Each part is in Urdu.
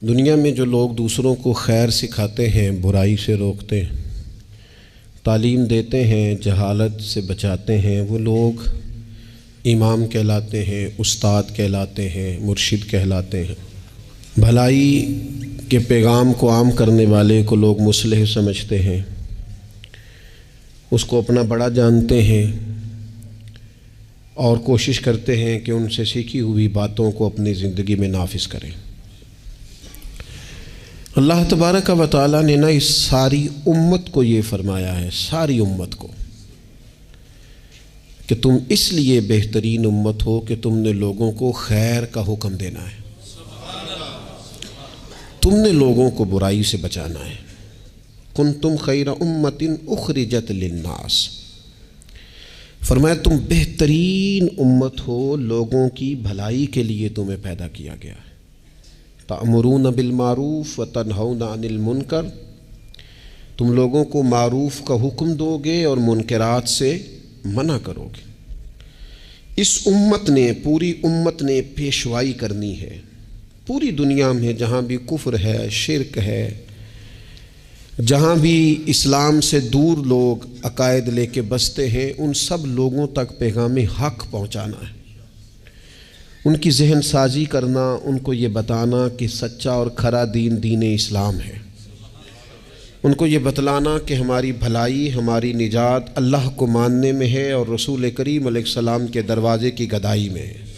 دنیا میں جو لوگ دوسروں کو خیر سکھاتے ہیں، برائی سے روکتے ہیں، تعلیم دیتے ہیں، جہالت سے بچاتے ہیں، وہ لوگ امام کہلاتے ہیں، استاد کہلاتے ہیں، مرشد کہلاتے ہیں۔ بھلائی کے پیغام کو عام کرنے والے کو لوگ مصلح سمجھتے ہیں، اس کو اپنا بڑا جانتے ہیں اور کوشش کرتے ہیں کہ ان سے سیکھی ہوئی باتوں کو اپنی زندگی میں نافذ کریں۔ اللہ تبارک و تعالیٰ نے اس ساری امت کو یہ فرمایا ہے، ساری امت کو، کہ تم اس لیے بہترین امت ہو کہ تم نے لوگوں کو خیر کا حکم دینا ہے، تم نے لوگوں کو برائی سے بچانا ہے۔ کنتم خیر امت اخرجت للناس، فرمایا تم بہترین امت ہو، لوگوں کی بھلائی کے لیے تمہیں پیدا کیا گیا ہے۔ تأمرون بالمعروف وتنہون عن المنکر، تم لوگوں کو معروف کا حکم دو گے اور منکرات سے منع کرو گے۔ اس امت نے، پوری امت نے پیشوائی کرنی ہے پوری دنیا میں، جہاں بھی کفر ہے، شرک ہے، جہاں بھی اسلام سے دور لوگ عقائد لے کے بستے ہیں، ان سب لوگوں تک پیغام حق پہنچانا ہے، ان کی ذہن سازی کرنا، ان کو یہ بتانا کہ سچا اور کھرا دین دین اسلام ہے، ان کو یہ بتلانا کہ ہماری بھلائی، ہماری نجات اللہ کو ماننے میں ہے اور رسول کریم علیہ السلام کے دروازے کی گدائی میں ہے۔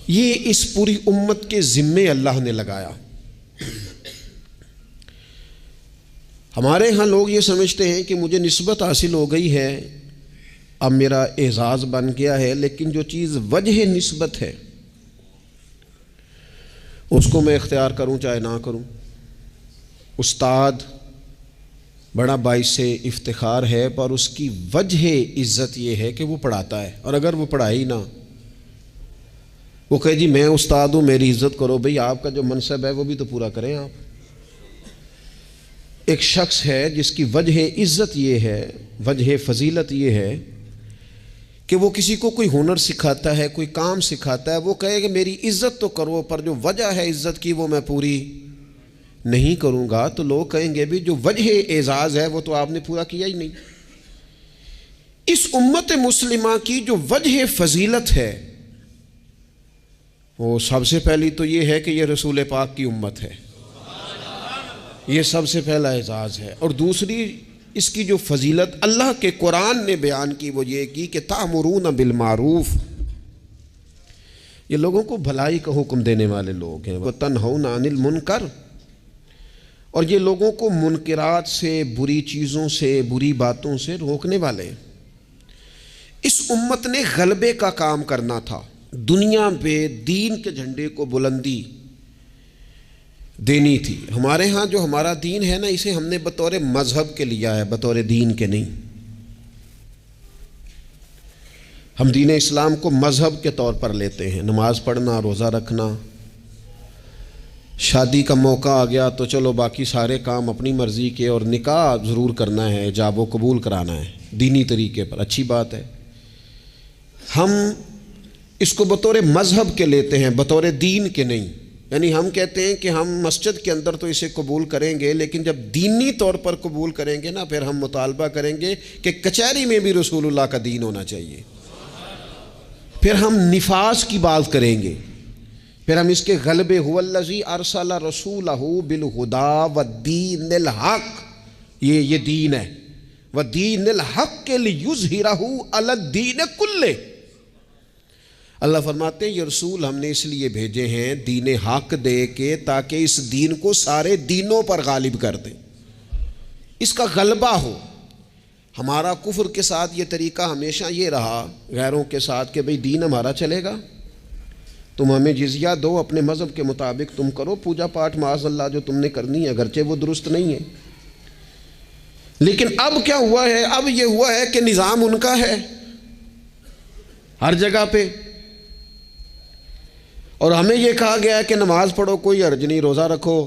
یہ اس پوری امت کے ذمے اللہ نے لگایا۔ ہمارے ہاں لوگ یہ سمجھتے ہیں کہ مجھے نسبت حاصل ہو گئی ہے، اب میرا اعزاز بن گیا ہے، لیکن جو چیز وجہ نسبت ہے اس کو میں اختیار کروں چاہے نہ کروں۔ استاد بڑا باعث افتخار ہے، پر اس کی وجہ عزت یہ ہے کہ وہ پڑھاتا ہے، اور اگر وہ پڑھائی نہ، وہ کہے جی میں استاد ہوں میری عزت کرو، بھئی آپ کا جو منصب ہے وہ بھی تو پورا کریں آپ۔ ایک شخص ہے جس کی وجہ عزت یہ ہے، وجہ فضیلت یہ ہے کہ وہ کسی کو کوئی ہنر سکھاتا ہے، کوئی کام سکھاتا ہے، وہ کہے کہ میری عزت تو کرو، پر جو وجہ ہے عزت کی وہ میں پوری نہیں کروں گا، تو لوگ کہیں گے بھی جو وجہ اعزاز ہے وہ تو آپ نے پورا کیا ہی نہیں۔ اس امت مسلمہ کی جو وجہ فضیلت ہے وہ سب سے پہلی تو یہ ہے کہ یہ رسول پاک کی امت ہے، یہ سب سے پہلا اعزاز ہے، اور دوسری اس کی جو فضیلت اللہ کے قرآن نے بیان کی وہ یہ کی کہ تأمرون بالمعروف، یہ لوگوں کو بھلائی کا حکم دینے والے لوگ ہیں، وتنہون عن المنکر، اور یہ لوگوں کو منکرات سے، بری چیزوں سے، بری باتوں سے روکنے والے ہیں۔ اس امت نے غلبے کا کام کرنا تھا، دنیا پہ دین کے جھنڈے کو بلندی دینی تھی۔ ہمارے ہاں جو ہمارا دین ہے نا، اسے ہم نے بطور مذہب کے لیا ہے، بطور دین کے نہیں۔ ہم دین اسلام کو مذہب کے طور پر لیتے ہیں، نماز پڑھنا، روزہ رکھنا، شادی کا موقع آ گیا تو چلو باقی سارے کام اپنی مرضی کے، اور نکاح ضرور کرنا ہے، ایجاب و قبول کرانا ہے دینی طریقے پر، اچھی بات ہے۔ ہم اس کو بطور مذہب کے لیتے ہیں، بطور دین کے نہیں۔ یعنی ہم کہتے ہیں کہ ہم مسجد کے اندر تو اسے قبول کریں گے، لیکن جب دینی طور پر قبول کریں گے نا، پھر ہم مطالبہ کریں گے کہ کچہری میں بھی رسول اللہ کا دین ہونا چاہیے۔ پھر ہم نفاذ کی بات کریں گے، پھر ہم اس کے غلبے، هو الذی ارسل رسولہ بالہدی والدین الحق، یہ دین ہے، والدین الحق لیظہرہ علی الدین کلہ۔ اللہ فرماتے ہیں یہ رسول ہم نے اس لیے بھیجے ہیں دین حق دے کے، تاکہ اس دین کو سارے دینوں پر غالب کر دیں، اس کا غلبہ ہو۔ ہمارا کفر کے ساتھ یہ طریقہ ہمیشہ یہ رہا، غیروں کے ساتھ، کہ بھئی دین ہمارا چلے گا، تم ہمیں جزیہ دو، اپنے مذہب کے مطابق تم کرو پوجا پاٹ معاذ اللہ جو تم نے کرنی ہے، اگرچہ وہ درست نہیں ہے۔ لیکن اب کیا ہوا ہے؟ اب یہ ہوا ہے کہ نظام ان کا ہے ہر جگہ پہ، اور ہمیں یہ کہا گیا ہے کہ نماز پڑھو کوئی حرج نہیں، روزہ رکھو،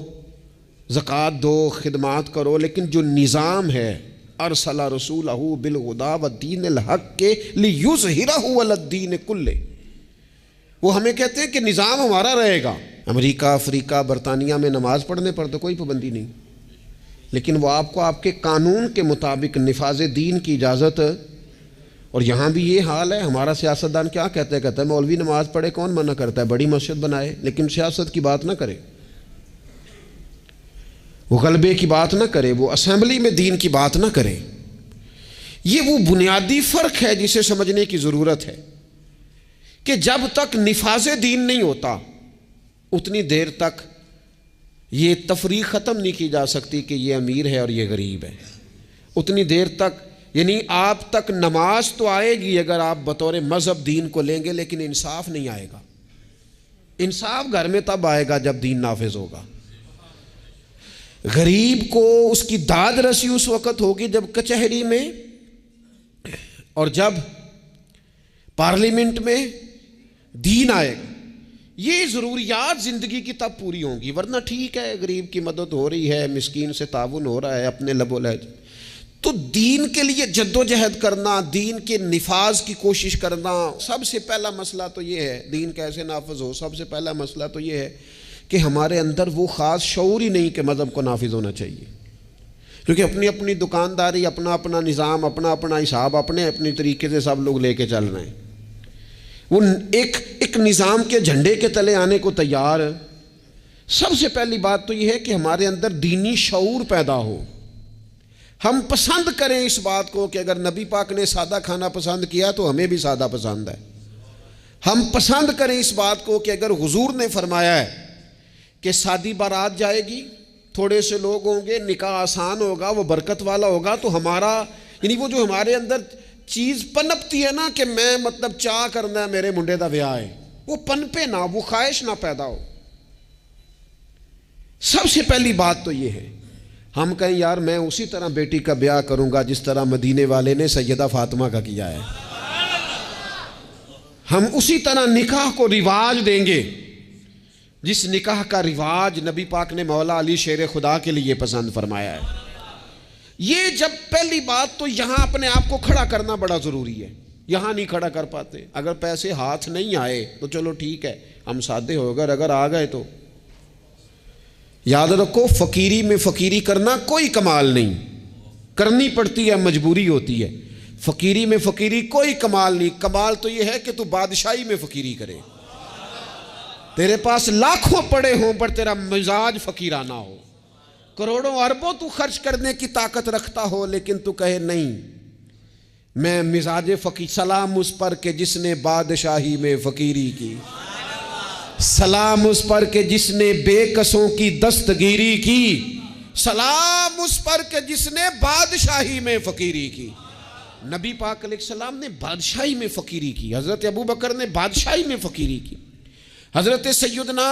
زکوٰۃ دو، خدمات کرو، لیکن جو نظام ہے ارسل رسولہ بالہدی والدین الحق لیظہرہ علی الدین کلہ، وہ ہمیں کہتے ہیں کہ نظام ہمارا رہے گا، امریکہ، افریقہ، برطانیہ میں نماز پڑھنے پر تو کوئی پابندی نہیں، لیکن وہ آپ کو آپ کے قانون کے مطابق نفاذ دین کی اجازت، اور یہاں بھی یہ حال ہے۔ ہمارا سیاستدان کیا کہتا ہے مولوی نماز پڑھے، کون منع کرتا ہے، بڑی مسجد بنائے، لیکن سیاست کی بات نہ کرے، وہ غلبے کی بات نہ کرے، وہ اسمبلی میں دین کی بات نہ کرے۔ یہ وہ بنیادی فرق ہے جسے سمجھنے کی ضرورت ہے کہ جب تک نفاذ دین نہیں ہوتا اتنی دیر تک یہ تفریق ختم نہیں کی جا سکتی کہ یہ امیر ہے اور یہ غریب ہے۔ اتنی دیر تک یعنی آپ تک نماز تو آئے گی اگر آپ بطور مذہب دین کو لیں گے، لیکن انصاف نہیں آئے گا۔ انصاف گھر میں تب آئے گا جب دین نافذ ہوگا۔ غریب کو اس کی داد رسی اس وقت ہوگی جب کچہری میں اور جب پارلیمنٹ میں دین آئے گا۔ یہ ضروریات زندگی کی تب پوری ہوں گی، ورنہ ٹھیک ہے غریب کی مدد ہو رہی ہے، مسکین سے تعاون ہو رہا ہے اپنے لب و لہج، تو دین کے لیے جد و جہد کرنا، دین کے نفاذ کی کوشش کرنا، سب سے پہلا مسئلہ تو یہ ہے دین کیسے نافذ ہو۔ سب سے پہلا مسئلہ تو یہ ہے کہ ہمارے اندر وہ خاص شعور ہی نہیں کہ مذہب کو نافذ ہونا چاہیے، کیونکہ اپنی اپنی دکانداری، اپنا اپنا نظام، اپنا اپنا حساب، اپنے اپنے طریقے سے سب لوگ لے کے چل رہے ہیں۔ وہ ایک نظام کے جھنڈے کے تلے آنے کو تیار ہے۔ سب سے پہلی بات تو یہ ہے کہ ہمارے اندر دینی شعور پیدا ہو، ہم پسند کریں اس بات کو کہ اگر نبی پاک نے سادہ کھانا پسند کیا تو ہمیں بھی سادہ پسند ہے۔ ہم پسند کریں اس بات کو کہ اگر حضور نے فرمایا ہے کہ سادی بارات جائے گی، تھوڑے سے لوگ ہوں گے، نکاح آسان ہوگا، وہ برکت والا ہوگا، تو ہمارا یعنی وہ جو ہمارے اندر چیز پنپتی ہے نا کہ میں مطلب چاہ کرنا ہے میرے منڈے دا بیاہ ہے، وہ پنپے نہ، وہ خواہش نہ پیدا ہو۔ سب سے پہلی بات تو یہ ہے ہم کہیں یار میں اسی طرح بیٹی کا بیاہ کروں گا جس طرح مدینے والے نے سیدہ فاطمہ کا کیا ہے، ہم اسی طرح نکاح کو رواج دیں گے جس نکاح کا رواج نبی پاک نے مولا علی شیر خدا کے لیے پسند فرمایا ہے۔ یہ جب پہلی بات تو یہاں اپنے آپ کو کھڑا کرنا بڑا ضروری ہے، یہاں نہیں کھڑا کر پاتے۔ اگر پیسے ہاتھ نہیں آئے تو چلو ٹھیک ہے ہم سادے ہو گئے، اگر آ گئے تو یاد رکھو فقیری میں فقیری کرنا کوئی کمال نہیں، کرنی پڑتی ہے، مجبوری ہوتی ہے۔ فقیری میں فقیری کوئی کمال نہیں، کمال تو یہ ہے کہ تو بادشاہی میں فقیری کرے، تیرے پاس لاکھوں پڑے ہوں پر تیرا مزاج فقیرانہ ہو، کروڑوں اربوں تو خرچ کرنے کی طاقت رکھتا ہو لیکن تو کہے نہیں میں مزاج فقیر۔ سلام اس پر کہ جس نے بادشاہی میں فقیری کی، سلام اس پر کہ جس نے بے کسوں کی دستگیری کی، سلام اس پر کہ جس نے بادشاہی میں فقیری کی۔ نبی پاک علیہ السلام نے بادشاہی میں فقیری کی، حضرت ابو بکر نے بادشاہی میں فقیری کی، حضرت سیدنا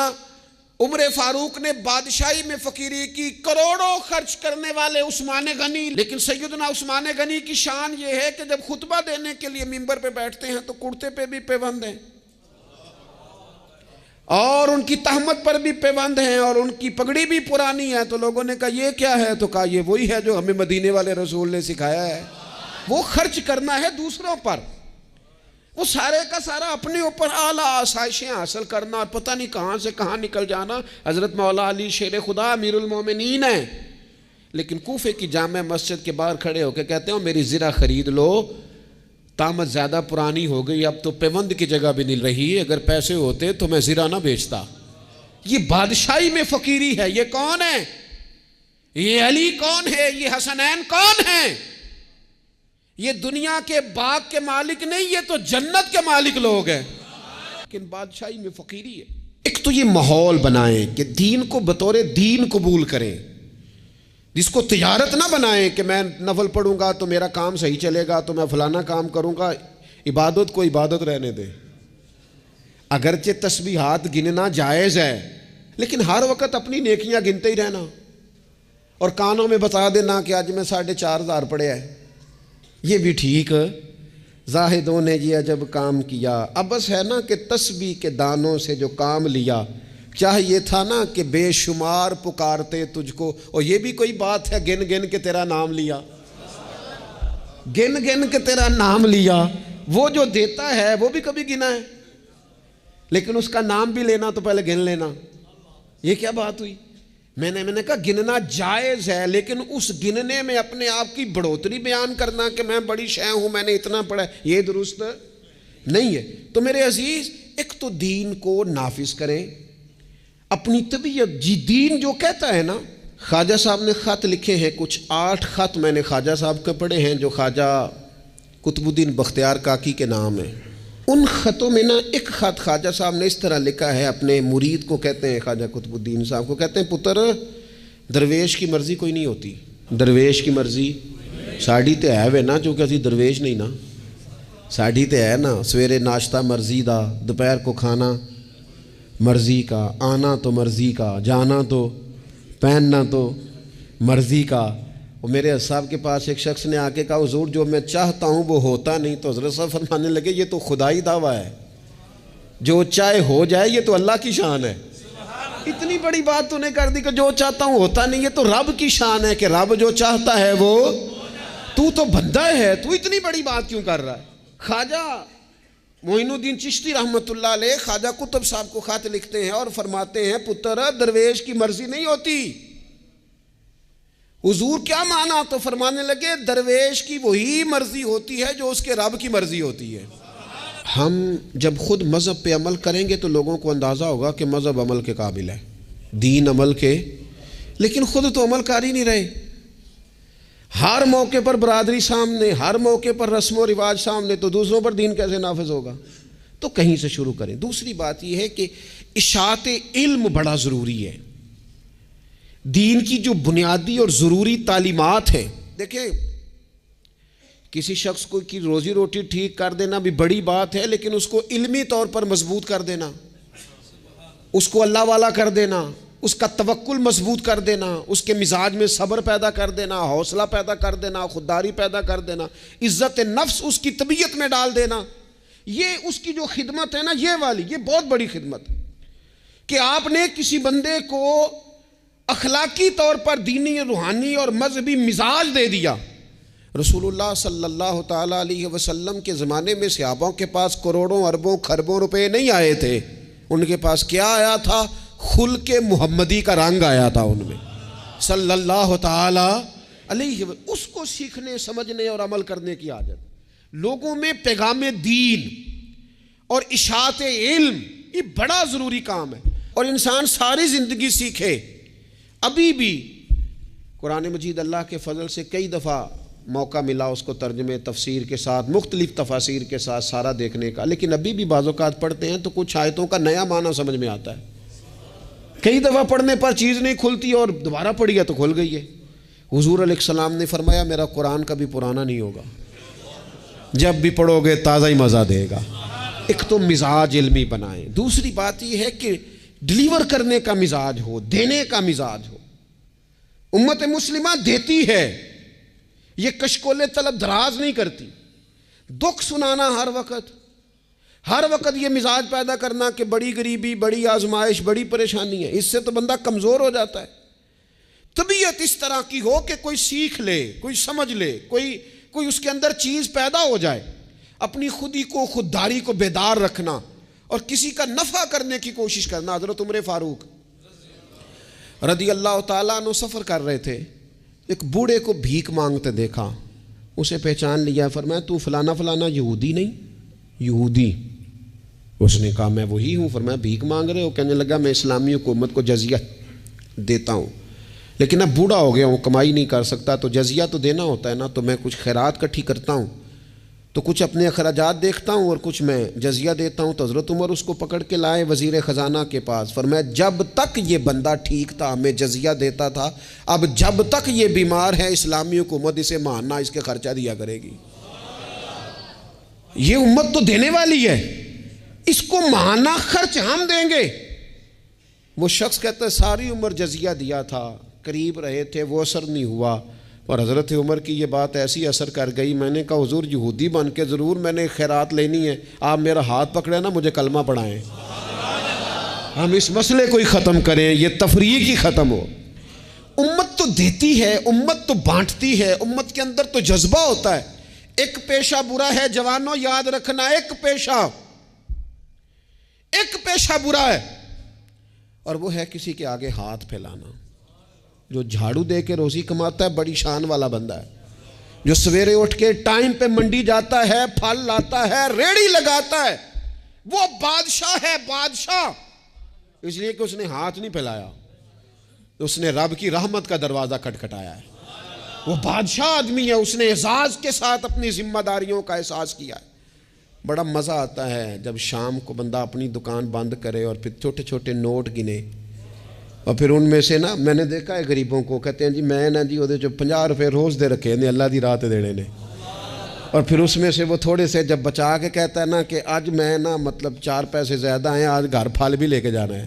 عمر فاروق نے بادشاہی میں فقیری کی، کروڑوں خرچ کرنے والے عثمان غنی، لیکن سیدنا عثمان غنی کی شان یہ ہے کہ جب خطبہ دینے کے لیے منبر پہ بیٹھتے ہیں تو کرتے پہ بھی پیوند ہیں اور ان کی تہمت پر بھی پیوند ہیں اور ان کی پگڑی بھی پرانی ہے۔ تو لوگوں نے کہا یہ کیا ہے؟ تو کہا یہ وہی ہے جو ہمیں مدینے والے رسول نے سکھایا ہے، وہ خرچ کرنا ہے دوسروں پر، وہ سارے کا سارا اپنے اوپر اعلیٰ آسائشیں حاصل کرنا اور پتہ نہیں کہاں سے کہاں نکل جانا۔ حضرت مولا علی شیر خدا امیر المومنین ہیں، لیکن کوفے کی جامع مسجد کے باہر کھڑے ہو کے کہتے ہیں میری زرہ خرید لو، طامت زیادہ پرانی ہو گئی، اب تو پیوند کی جگہ بھی نہیں رہی، اگر پیسے ہوتے تو میں زرہ نہ بیچتا۔ یہ بادشاہی میں فقیری ہے۔ یہ کون ہے؟ یہ علی کون ہے؟ یہ حسنین کون ہیں؟ یہ دنیا کے باغ کے مالک نہیں، یہ تو جنت کے مالک لوگ ہیں، لیکن بادشاہی میں فقیری ہے۔ ایک تو یہ ماحول بنائیں کہ دین کو بطور دین قبول کریں، جس کو تجارت نہ بنائیں کہ میں نفل پڑھوں گا تو میرا کام صحیح چلے گا تو میں فلانا کام کروں گا۔ عبادت کو عبادت رہنے دیں، اگرچہ تسبیحات گننا جائز ہے لیکن ہر وقت اپنی نیکیاں گنتے ہی رہنا اور کانوں میں بتا دینا کہ آج میں 4,500 پڑھے ہے، یہ بھی ٹھیک ہے۔ زاہدوں نے یہ عجب کام کیا، اب بس ہے نا کہ تسبیح کے دانوں سے جو کام لیا، چاہیے تھا نا کہ بے شمار پکارتے تجھ کو۔ اور یہ بھی کوئی بات ہے گن گن کے تیرا نام لیا، گن گن کے تیرا نام لیا، وہ جو دیتا ہے وہ بھی کبھی گنا ہے، لیکن اس کا نام بھی لینا تو پہلے گن لینا۔ یہ کیا بات ہوئی؟ میں نے کہا گننا جائز ہے، لیکن اس گننے میں اپنے آپ کی بڑھوتری بیان کرنا کہ میں بڑی شے ہوں، میں نے اتنا پڑھا، یہ درست نہیں ہے۔ تو میرے عزیز، ایک تو دین کو نافذ کریں، اپنی طبیعت جی دین جو کہتا ہے نا۔ خواجہ صاحب نے خط لکھے ہیں کچھ 8 خط میں نے خواجہ صاحب کے پڑھے ہیں جو خواجہ قطب الدین بختیار کاکی کے نام ہے۔ ان خطوں میں نا ایک خط خواجہ صاحب نے اس طرح لکھا ہے اپنے مرید کو، کہتے ہیں خواجہ قطب الدین صاحب کو، کہتے ہیں پتر درویش کی مرضی کوئی نہیں ہوتی، درویش کی مرضی ساڑی تے ہے وے نا، چونکہ اسی درویش نہیں نا، ساڑی تے ہے نا، سویرے ناشتہ مرضی دا، دوپہر کو کھانا مرضی کا، آنا تو مرضی کا، جانا تو، پہننا تو مرضی کا۔ اور میرے صاحب کے پاس ایک شخص نے آ کے کہا حضور جو میں چاہتا ہوں وہ ہوتا نہیں، تو حضرت صاحب فرمانے لگے یہ تو خدائی دعویٰ ہے، جو چاہے ہو جائے یہ تو اللہ کی شان ہے۔ اتنی بڑی بات تو نے کر دی کہ جو چاہتا ہوں ہوتا نہیں، یہ تو رب کی شان ہے کہ رب جو چاہتا ہے وہ، تو بندہ ہے، تو اتنی بڑی بات کیوں کر رہا ہے؟ خواجہ معین الدین چشتی رحمۃ اللہ علیہ خواجہ قطب صاحب کو خط لکھتے ہیں اور فرماتے ہیں پتر درویش کی مرضی نہیں ہوتی۔ حضور کیا مانا؟ تو فرمانے لگے درویش کی وہی مرضی ہوتی ہے جو اس کے رب کی مرضی ہوتی ہے۔ ہم جب خود مذہب پہ عمل کریں گے تو لوگوں کو اندازہ ہوگا کہ مذہب عمل کے قابل ہے، دین عمل کے، لیکن خود تو عمل کر ہی نہیں رہے۔ ہر موقع پر برادری سامنے، ہر موقع پر رسم و رواج سامنے، تو دوسروں پر دین کیسے نافذ ہوگا؟ تو کہیں سے شروع کریں۔ دوسری بات یہ ہے کہ اشاعت علم بڑا ضروری ہے۔ دین کی جو بنیادی اور ضروری تعلیمات ہیں، دیکھیں کسی شخص کو کی روزی روٹی ٹھیک کر دینا بھی بڑی بات ہے، لیکن اس کو علمی طور پر مضبوط کر دینا، اس کو اللہ والا کر دینا، اس کا توکل مضبوط کر دینا، اس کے مزاج میں صبر پیدا کر دینا، حوصلہ پیدا کر دینا، خودداری پیدا کر دینا، عزت نفس اس کی طبیعت میں ڈال دینا، یہ اس کی جو خدمت ہے نا، یہ والی، یہ بہت بڑی خدمت کہ آپ نے کسی بندے کو اخلاقی طور پر دینی، روحانی اور مذہبی مزاج دے دیا۔ رسول اللہ صلی اللہ تعالیٰ علیہ وسلم کے زمانے میں صحابوں کے پاس کروڑوں اربوں خربوں روپے نہیں آئے تھے، ان کے پاس کیا آیا تھا؟ خلق محمدی کا رنگ آیا تھا ان میں، صلی اللہ تعالیٰ علیہ وسلم۔ اس کو سیکھنے، سمجھنے اور عمل کرنے کی عادت۔ لوگوں میں پیغام دین اور اشاعت علم یہ بڑا ضروری کام ہے، اور انسان ساری زندگی سیکھے۔ ابھی بھی قرآن مجید اللہ کے فضل سے کئی دفعہ موقع ملا اس کو ترجمے تفسیر کے ساتھ، مختلف تفاسیر کے ساتھ سارا دیکھنے کا، لیکن ابھی بھی بعض اوقات پڑھتے ہیں تو کچھ آیتوں کا نیا معنی سمجھ میں آتا ہے۔ کئی دفعہ پڑھنے پر چیز نہیں کھلتی اور دوبارہ پڑھی ہے تو کھل گئی ہے۔ حضور علیہ السلام نے فرمایا میرا قرآن کبھی پرانا نہیں ہوگا، جب بھی پڑھو گے تازہ ہی مزہ دے گا۔ ایک تو مزاج علمی بنائیں، دوسری بات یہ ہے کہ ڈیلیور کرنے کا مزاج ہو، دینے کا مزاج ہو۔ امت مسلمہ دیتی ہے، یہ کشکول طلب دراز نہیں کرتی۔ دکھ سنانا ہر وقت یہ مزاج پیدا کرنا کہ بڑی غریبی، بڑی آزمائش، بڑی پریشانی ہے، اس سے تو بندہ کمزور ہو جاتا ہے۔ طبیعت اس طرح کی ہو کہ کوئی سیکھ لے، کوئی سمجھ لے، کوئی اس کے اندر چیز پیدا ہو جائے۔ اپنی خودی کو، خودداری کو بیدار رکھنا اور کسی کا نفع کرنے کی کوشش کرنا۔ حضرت عمر فاروق رضی اللہ تعالیٰ عنہ سفر کر رہے تھے، ایک بوڑھے کو بھیک مانگتے دیکھا، اسے پہچان لیا، فرمایا تو فلانا فلانا یہودی نہیں؟ یہودی۔ اس نے کہا میں وہی ہوں۔ فرمایا بھیک مانگ رہے ہو؟ کہنے لگا میں اسلامی حکومت کو جزیہ دیتا ہوں، لیکن اب بوڑھا ہو گیا ہوں، کمائی نہیں کر سکتا، تو جزیہ تو دینا ہوتا ہے نا، تو میں کچھ خیرات کٹھی کرتا ہوں، تو کچھ اپنے اخراجات دیکھتا ہوں اور کچھ میں جزیہ دیتا ہوں۔ تو حضرت عمر اس کو پکڑ کے لائے وزیر خزانہ کے پاس، فرمایا جب تک یہ بندہ ٹھیک تھا میں جزیہ دیتا تھا، اب جب تک یہ بیمار ہے اسلامی حکومت اسے ماننا، اس کے خرچہ دیا کرے گی۔ یہ امت تو دینے والی ہے، اس کو ماہانہ خرچ ہم دیں گے۔ وہ شخص کہتا ہے ساری عمر جزیہ دیا تھا، قریب رہے تھے، وہ اثر نہیں ہوا، اور حضرت عمر کی یہ بات ایسی اثر کر گئی، میں نے کہا حضور یہودی بن کے ضرور میں نے خیرات لینی ہے، آپ میرا ہاتھ پکڑے نا، مجھے کلمہ پڑھائیں، ہم اس مسئلے کو ہی ختم کریں، یہ تفریق ہی ختم ہو۔ امت تو دیتی ہے، امت تو بانٹتی ہے، امت کے اندر تو جذبہ ہوتا ہے۔ ایک پیشہ برا ہے جوانوں، یاد رکھنا، ایک پیشہ برا ہے، اور وہ ہے کسی کے آگے ہاتھ پھیلانا۔ جو جھاڑو دے کے روزی کماتا ہے بڑی شان والا بندہ ہے، جو سویرے اٹھ کے ٹائم پہ منڈی جاتا ہے، پھل لاتا ہے، ریڑھی لگاتا ہے، وہ بادشاہ ہے، بادشاہ، اس لیے کہ اس نے ہاتھ نہیں پھیلایا، اس نے رب کی رحمت کا دروازہ کھٹکھٹایا ہے۔ وہ بادشاہ آدمی ہے، اس نے اعزاز کے ساتھ اپنی ذمہ داریوں کا احساس کیا ہے۔ بڑا مزہ آتا ہے جب شام کو بندہ اپنی دکان بند کرے اور پھر چھوٹے چھوٹے نوٹ گنے، اور پھر ان میں سے نا، میں نے دیکھا ہے غریبوں کو، کہتے ہیں جی میں نا جی وہ 50 روپے روز دے رکھے نے اللہ دی راہ تے دینے نے، اور پھر اس میں سے وہ تھوڑے سے جب بچا کے کہتا ہے نا کہ آج میں نا مطلب 4 پیسے زیادہ ہیں، آج گھر پھل بھی لے کے جانا ہے۔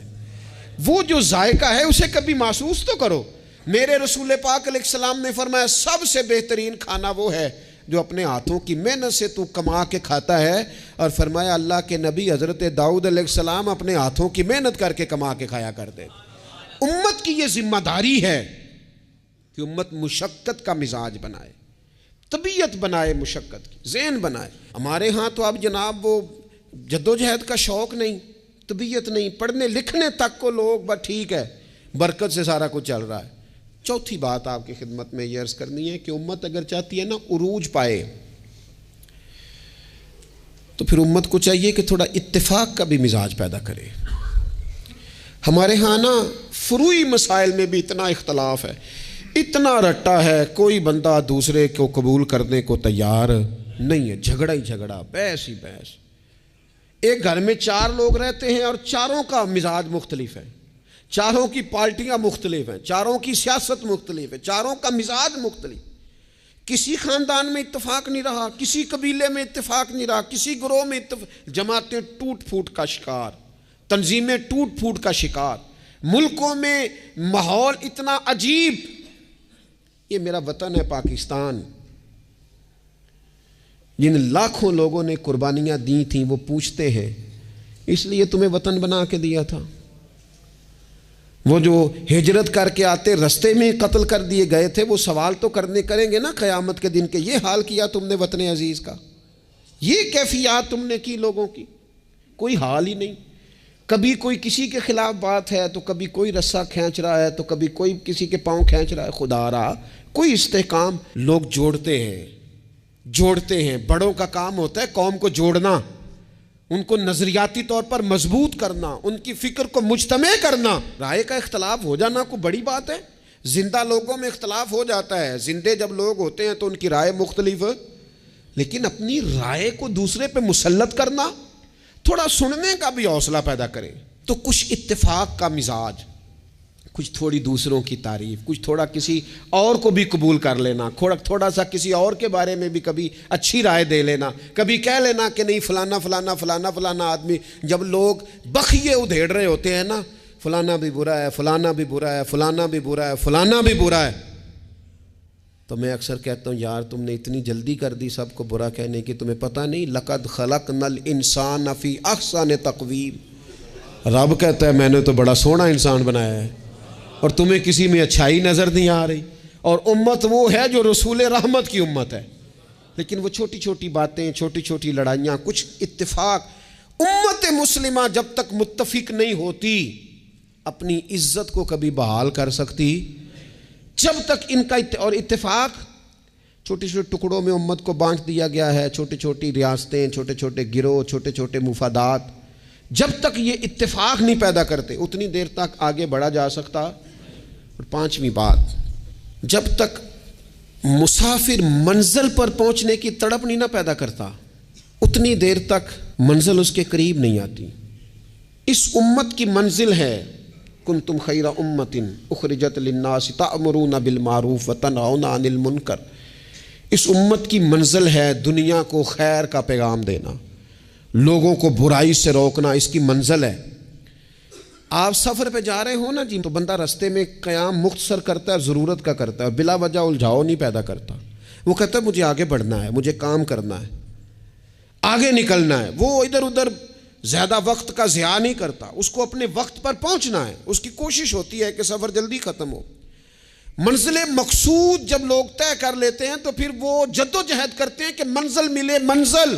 وہ جو ذائقہ ہے اسے کبھی محسوس تو کرو۔ میرے رسول پاک علیہ السلام نے فرمایا سب سے بہترین کھانا وہ ہے جو اپنے ہاتھوں کی محنت سے تو کما کے کھاتا ہے، اور فرمایا اللہ کے نبی حضرت داؤد علیہ السلام اپنے ہاتھوں کی محنت کر کے کما کے کھایا کرتے۔ امت کی یہ ذمہ داری ہے کہ امت مشقت کا مزاج بنائے، طبیعت بنائے، مشقت کی ذہن بنائے۔ ہمارے ہاں تو اب جناب وہ جدوجہد کا شوق نہیں، طبیعت نہیں، پڑھنے لکھنے تک کو لوگ بس ٹھیک ہے، برکت سے سارا کچھ چل رہا ہے۔ چوتھی بات آپ کی خدمت میں یہ عرض کرنی ہے کہ امت اگر چاہتی ہے نا عروج پائے، تو پھر امت کو چاہیے کہ تھوڑا اتفاق کا بھی مزاج پیدا کرے۔ ہمارے ہاں نا فروعی مسائل میں بھی اتنا اختلاف ہے، اتنا رٹا ہے، کوئی بندہ دوسرے کو قبول کرنے کو تیار نہیں ہے، جھگڑا ہی جھگڑا، بحث ہی بحث۔ ایک گھر میں 4 لوگ رہتے ہیں اور چاروں کا مزاج مختلف ہے، چاروں کی پارٹیاں مختلف ہیں، چاروں کی سیاست مختلف ہے، چاروں کا مزاج مختلف۔ کسی خاندان میں اتفاق نہیں رہا، کسی قبیلے میں اتفاق نہیں رہا، کسی گروہ میں جماعتیں ٹوٹ پھوٹ کا شکار، تنظیمیں ٹوٹ پھوٹ کا شکار، ملکوں میں ماحول اتنا عجیب۔ یہ میرا وطن ہے پاکستان، جن لاکھوں لوگوں نے قربانیاں دی تھیں وہ پوچھتے ہیں اس لیے تمہیں وطن بنا کے دیا تھا؟ وہ جو ہجرت کر کے آتے رستے میں قتل کر دیے گئے تھے، وہ سوال تو کریں گے نا قیامت کے دن کہ یہ حال کیا تم نے وطن عزیز کا، یہ کیفیات تم نے کی لوگوں کی؟ کوئی حال ہی نہیں۔ کبھی کوئی کسی کے خلاف بات ہے تو کبھی کوئی رسہ کھینچ رہا ہے تو کبھی کوئی کسی کے پاؤں کھینچ رہا ہے، خدا رہا کوئی استحکام۔ لوگ جوڑتے ہیں، بڑوں کا کام ہوتا ہے قوم کو جوڑنا، ان کو نظریاتی طور پر مضبوط کرنا، ان کی فکر کو مجتمع کرنا۔ رائے کا اختلاف ہو جانا کوئی بڑی بات ہے؟ زندہ لوگوں میں اختلاف ہو جاتا ہے، زندے جب لوگ ہوتے ہیں تو ان کی رائے مختلف، لیکن اپنی رائے کو دوسرے پہ مسلط کرنا، تھوڑا سننے کا بھی حوصلہ پیدا کرے۔ تو کچھ اتفاق کا مزاج، کچھ تھوڑی دوسروں کی تعریف، کچھ تھوڑا کسی اور کو بھی قبول کر لینا، تھوڑا سا کسی اور کے بارے میں بھی کبھی اچھی رائے دے لینا، کبھی کہہ لینا کہ نہیں فلانا فلانا فلانا فلانا آدمی۔ جب لوگ بخیے ادھیڑ رہے ہوتے ہیں نا، فلانا بھی برا ہے، فلانا بھی برا ہے، فلانا بھی برا ہے، فلانا بھی برا ہے، تو میں اکثر کہتا ہوں یار تم نے اتنی جلدی کر دی سب کو برا کہنے کی، تمہیں پتہ نہیں لقد خلقنا الانسان فی احسن تقویم۔ رب کہتا ہے میں نے تو بڑا سونا انسان بنایا ہے اور تمہیں کسی میں اچھائی نظر نہیں آ رہی۔ اور امت وہ ہے جو رسول رحمت کی امت ہے، لیکن وہ چھوٹی چھوٹی باتیں، چھوٹی چھوٹی لڑائیاں، کچھ اتفاق۔ امت مسلمہ جب تک متفق نہیں ہوتی اپنی عزت کو کبھی بحال کر سکتی، جب تک ان کا اور اتفاق، چھوٹے چھوٹے ٹکڑوں میں امت کو بانٹ دیا گیا ہے، چھوٹی چھوٹی ریاستیں، چھوٹے چھوٹے گروہ، چھوٹے چھوٹے مفادات، جب تک یہ اتفاق نہیں پیدا کرتے اتنی دیر تک آگے بڑھا جا سکتا۔ اور 5ویں بات، جب تک مسافر منزل پر پہنچنے کی تڑپ نہیں نہ پیدا کرتا اتنی دیر تک منزل اس کے قریب نہیں آتی۔ اس امت کی منزل ہے کنتم خیر امت اخرجت للناس تأمرون بالمعروف وتنہون عن المنکر۔ اس امت کی منزل ہے دنیا کو خیر کا پیغام دینا، لوگوں کو برائی سے روکنا، اس کی منزل ہے۔ آپ سفر پہ جا رہے ہو نا جی، تو بندہ رستے میں قیام مختصر کرتا ہے، ضرورت کا کرتا ہے، بلا وجہ الجھاؤ نہیں پیدا کرتا۔ وہ کہتا ہے مجھے آگے بڑھنا ہے، مجھے کام کرنا ہے، آگے نکلنا ہے۔ وہ ادھر ادھر زیادہ وقت کا ضیاع نہیں کرتا، اس کو اپنے وقت پر پہنچنا ہے، اس کی کوشش ہوتی ہے کہ سفر جلدی ختم ہو۔ منزل مقصود جب لوگ طے کر لیتے ہیں تو پھر وہ جد و جہد کرتے ہیں کہ منزل ملے، منزل۔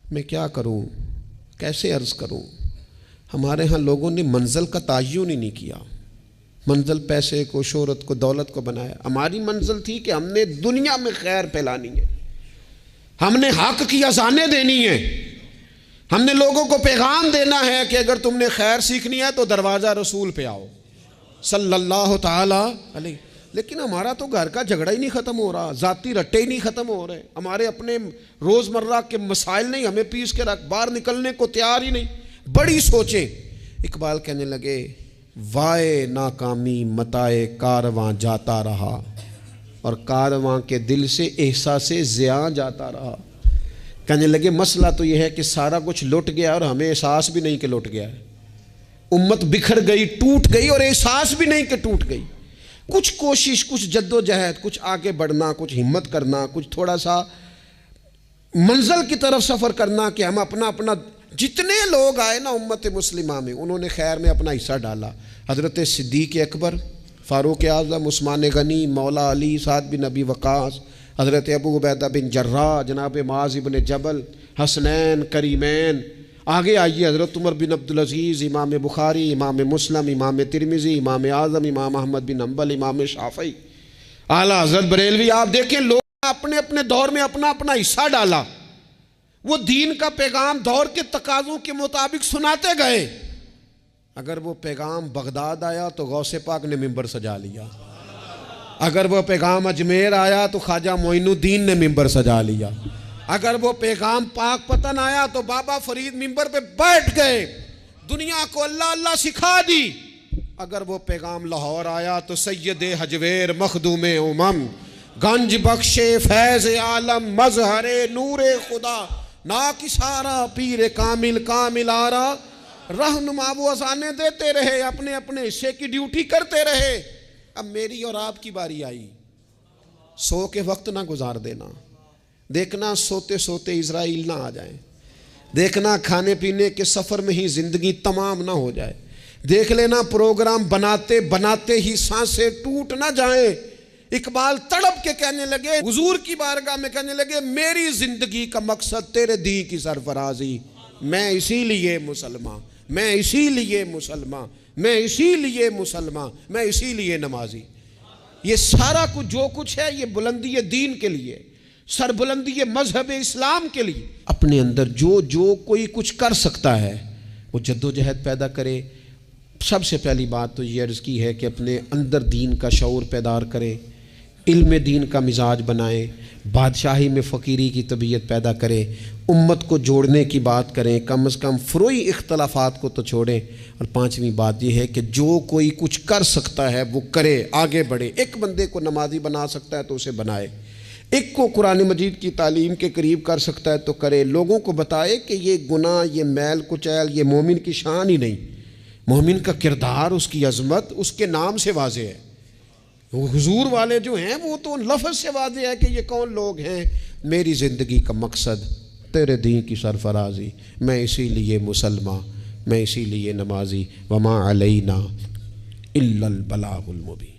میں کیا کروں، کیسے عرض کروں؟ ہمارے ہاں لوگوں نے منزل کا تعین ہی نہیں کیا، منزل پیسے کو، شہرت کو، دولت کو بنایا۔ ہماری منزل تھی کہ ہم نے دنیا میں خیر پھیلانی ہے، ہم نے حق کی اذانیں دینی ہے، ہم نے لوگوں کو پیغام دینا ہے کہ اگر تم نے خیر سیکھنی ہے تو دروازہ رسول پہ آؤ صلی اللہ تعالی علیہ۔ لیکن ہمارا تو گھر کا جھگڑا ہی نہیں ختم ہو رہا، ذاتی رٹے ہی نہیں ختم ہو رہے، ہمارے اپنے روزمرہ کے مسائل نہیں، ہمیں پیس کے رکھ، باہر نکلنے کو تیار ہی نہیں، بڑی سوچیں۔ اقبال کہنے لگے وائے ناکامی متائے کارواں جاتا رہا، اور کارواں کے دل سے احساس زیاں جاتا رہا۔ کہنے لگے مسئلہ تو یہ ہے کہ سارا کچھ لٹ گیا اور ہمیں احساس بھی نہیں کہ لٹ گیا ہے، امت بکھر گئی، ٹوٹ گئی، اور احساس بھی نہیں کہ ٹوٹ گئی۔ کچھ کوشش، کچھ جد و جہد، کچھ آگے بڑھنا، کچھ ہمت کرنا، کچھ تھوڑا سا منزل کی طرف سفر کرنا کہ ہم اپنا جتنے لوگ آئے نا امت مسلمہ میں انہوں نے خیر میں اپنا حصہ ڈالا۔ حضرت صدیق اکبر، فاروق اعظم، عثمان غنی، مولا علی، سعد بن ابی وقاص، حضرت ابو عبیدہ بن جراح، جناب معاذ بن جبل، حسنین، کریمین، آگے آئیے حضرت عمر بن عبدالعزیز، امام بخاری، امام مسلم، امام ترمذی، امام اعظم، امام احمد بن حنبل، امام شافعی، اعلیٰ حضرت بریلوی۔ آپ دیکھیں لوگ اپنے اپنے دور میں اپنا حصہ ڈالا، وہ دین کا پیغام دور کے تقاضوں کے مطابق سناتے گئے۔ اگر وہ پیغام بغداد آیا تو غوث پاک نے ممبر سجا لیا، اگر وہ پیغام اجمیر آیا تو خواجہ معین الدین نے ممبر سجا لیا، اگر وہ پیغام پاک پتن آیا تو بابا فرید ممبر پہ بیٹھ گئے، دنیا کو اللہ اللہ سکھا دی۔ اگر وہ پیغام لاہور آیا تو سید حجویر مخدوم امم، گنج بخش فیض عالم، مظہر نور خدا، ناکسارا پیر کامل کامل آرا، رہنما وہ اذانیں دیتے رہے، اپنے اپنے حصے کی ڈیوٹی کرتے رہے۔ اب میری اور آپ کی باری آئی، سو کے وقت نہ گزار دینا، دیکھنا سوتے سوتے اسرائیل نہ آ جائیں، دیکھنا کھانے پینے کے سفر میں ہی زندگی تمام نہ ہو جائے، دیکھ لینا پروگرام بناتے بناتے ہی سانسیں ٹوٹ نہ جائیں۔ اقبال تڑپ کے کہنے لگے، حضور کی بارگاہ میں کہنے لگے میری زندگی کا مقصد تیرے دین کی سرفرازی، میں اسی لیے مسلمان، میں اسی لیے مسلمان، میں اسی لیے مسلمان، میں اسی لیے نمازی۔ یہ سارا کچھ جو کچھ ہے یہ بلندی دین کے لیے، سربلندی مذہب اسلام کے لیے۔ اپنے اندر جو کوئی کچھ کر سکتا ہے وہ جد و جہد پیدا کرے۔ سب سے پہلی بات تو یہ عرض کی ہے کہ اپنے اندر دین کا شعور پیدار کرے، علم دین کا مزاج بنائیں، بادشاہی میں فقیری کی طبیعت پیدا کریں، امت کو جوڑنے کی بات کریں، کم از کم فروعی اختلافات کو تو چھوڑیں۔ اور پانچویں بات یہ ہے کہ جو کوئی کچھ کر سکتا ہے وہ کرے، آگے بڑھے۔ ایک بندے کو نمازی بنا سکتا ہے تو اسے بنائے، ایک کو قرآن مجید کی تعلیم کے قریب کر سکتا ہے تو کرے، لوگوں کو بتائے کہ یہ گناہ، یہ میل کچیل، یہ مومن کی شان ہی نہیں، مومن کا کردار، اس کی عظمت اس کے نام سے واضح ہے۔ حضور والے جو ہیں وہ تو لفظ سے واضح ہے کہ یہ کون لوگ ہیں۔ میری زندگی کا مقصد تیرے دین کی سرفرازی، میں اسی لیے مسلمان، میں اسی لیے نمازی، وما علینا الا البلاغ المبین۔